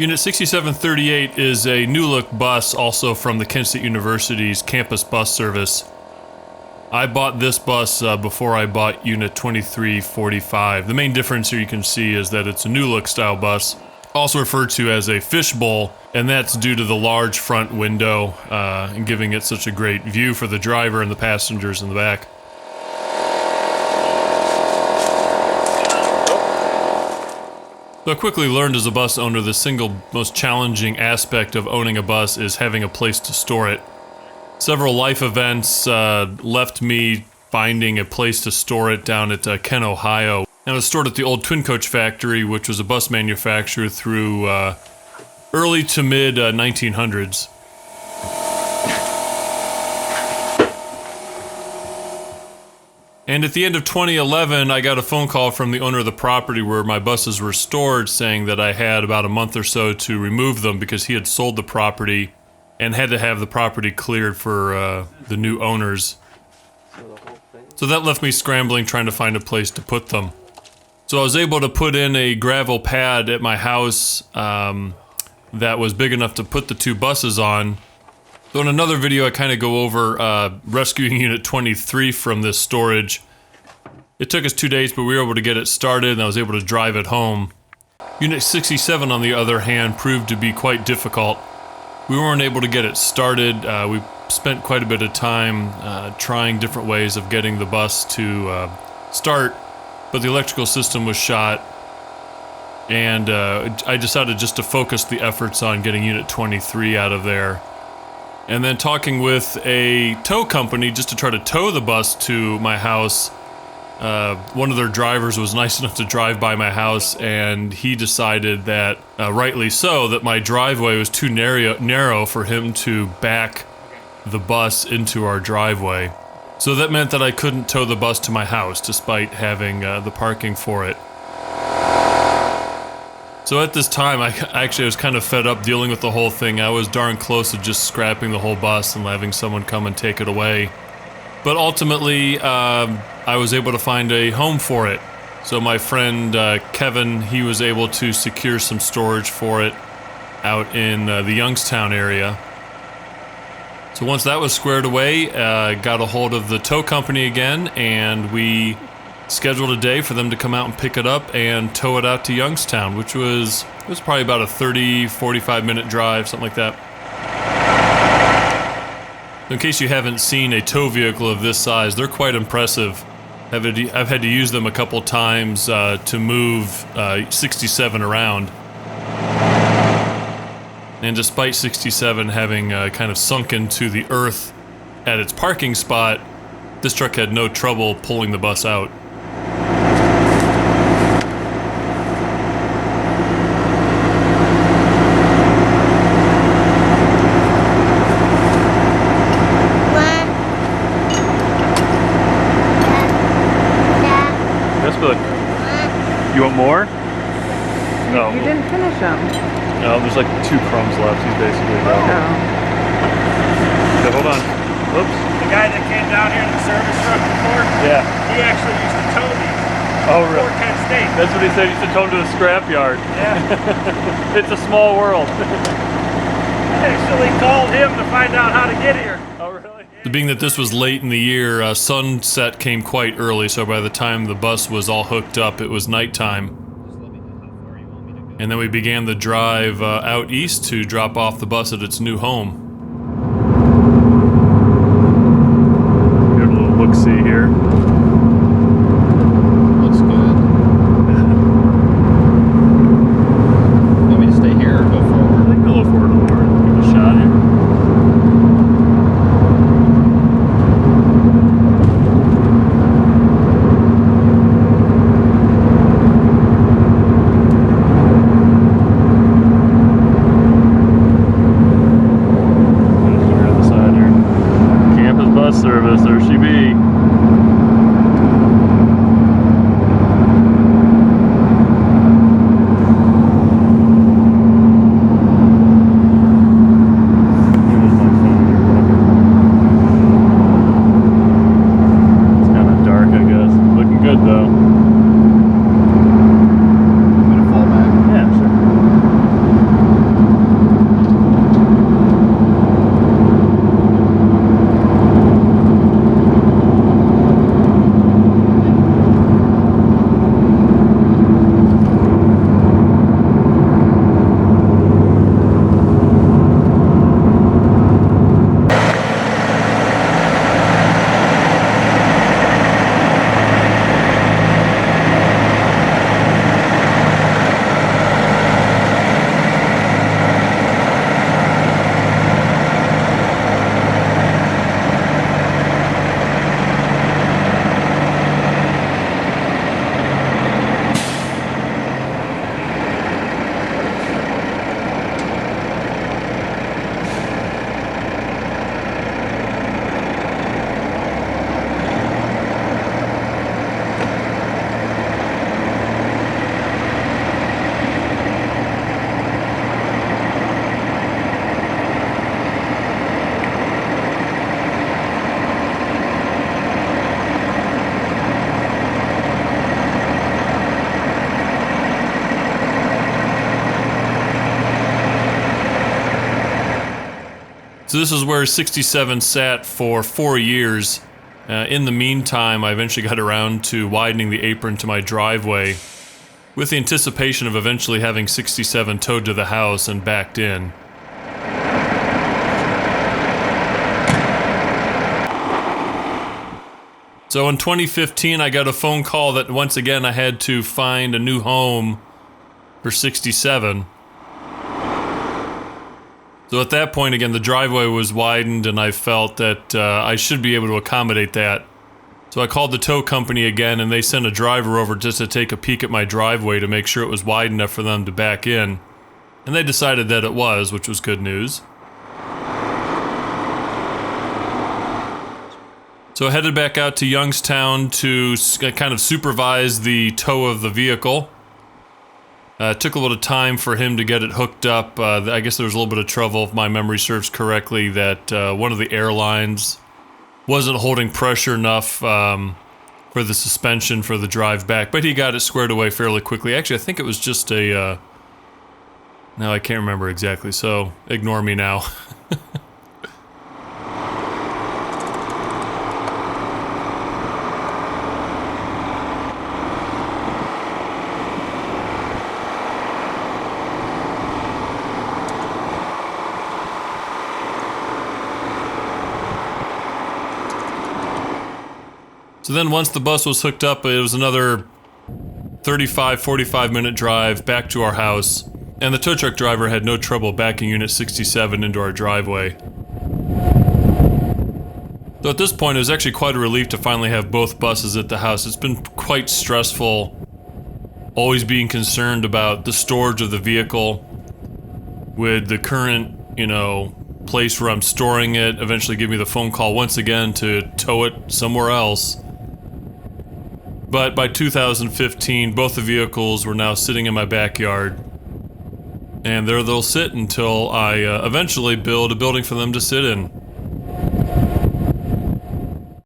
Unit 6738 is a New Look bus, also from the Kent State University's campus bus service. I bought this bus before I bought Unit 2345. The main difference here you can see is that it's a New Look style bus, also referred to as a fishbowl, and that's due to the large front window and giving it such a great view for the driver and the passengers in the back. So I quickly learned as a bus owner the single most challenging aspect of owning a bus is having a place to store it. Several life events left me finding a place to store it down at Kent, Ohio. And it was stored at the old Twin Coach factory, which was a bus manufacturer through early to mid 1900s. And at the end of 2011, I got a phone call from the owner of the property where my buses were stored, saying that I had about a month or so to remove them because he had sold the property and had to have the property cleared for the new owners. So that left me scrambling, trying to find a place to put them. So I was able to put in a gravel pad at my house that was big enough to put the two buses on. So in another video, I kind of go over rescuing Unit 23 from this storage. It took us 2 days, but we were able to get it started, and I was able to drive it home. Unit 67, on the other hand, proved to be quite difficult. We weren't able to get it started. We spent quite a bit of time trying different ways of getting the bus to start, but the electrical system was shot, and I decided just to focus the efforts on getting Unit 23 out of there. And then talking with a tow company just to try to tow the bus to my house. One of their drivers was nice enough to drive by my house, and he decided that, rightly so, that my driveway was too narrow for him to back the bus into our driveway. So that meant that I couldn't tow the bus to my house, despite having the parking for it. So at this time, I was kind of fed up dealing with the whole thing. I was darn close to just scrapping the whole bus and having someone come and take it away. But ultimately, I was able to find a home for it. So my friend Kevin, he was able to secure some storage for it out in the Youngstown area. So once that was squared away, got a hold of the tow company again, and we scheduled a day for them to come out and pick it up and tow it out to Youngstown, which was probably about a 30-45 minute drive, something like that. In case you haven't seen a tow vehicle of this size, they're quite impressive. I've had to use them a couple times to move 67 around. And despite 67 having kind of sunk into the earth at its parking spot, this truck had no trouble pulling the bus out. You want more? No. You didn't finish them. No, there's like 2 crumbs left. He's basically done. Oh. Okay, hold on. Oops. The guy that came down here in the service truck before, Yeah. he actually used to tow these. Oh, really? Before Kent State. That's what he said. He used to tow him to the scrapyard. Yeah. It's a small world. I actually called him to find out how to get here. Oh, really? Being that this was late in the year, sunset came quite early, so by the time the bus was all hooked up, it was nighttime. And then we began the drive out east to drop off the bus at its new home. Give it a little look-see here. Looks good. You want me to stay here or go forward? I think go forward a little more. Give it a shot here. So this is where 67 sat for 4 years. In the meantime, I eventually got around to widening the apron to my driveway with the anticipation of eventually having 67 towed to the house and backed in. So in 2015, I got a phone call that once again I had to find a new home for 67. So at that point, again, the driveway was widened and I felt that I should be able to accommodate that. So I called the tow company again and they sent a driver over just to take a peek at my driveway to make sure it was wide enough for them to back in. And they decided that it was, which was good news. So I headed back out to Youngstown to kind of supervise the tow of the vehicle. It took a little time for him to get it hooked up. I guess there was a little bit of trouble, if my memory serves correctly, that one of the airlines wasn't holding pressure enough for the suspension for the drive back, but he got it squared away fairly quickly. Actually, I think it was just a... no, I can't remember exactly, so ignore me now. So then once the bus was hooked up, it was another 35-45 minute drive back to our house, and the tow truck driver had no trouble backing Unit 67 into our driveway. So at this point, it was actually quite a relief to finally have both buses at the house. It's been quite stressful, always being concerned about the storage of the vehicle with the current, place where I'm storing it, eventually give me the phone call once again to tow it somewhere else. But by 2015, both the vehicles were now sitting in my backyard. And there they'll sit until I eventually build a building for them to sit in.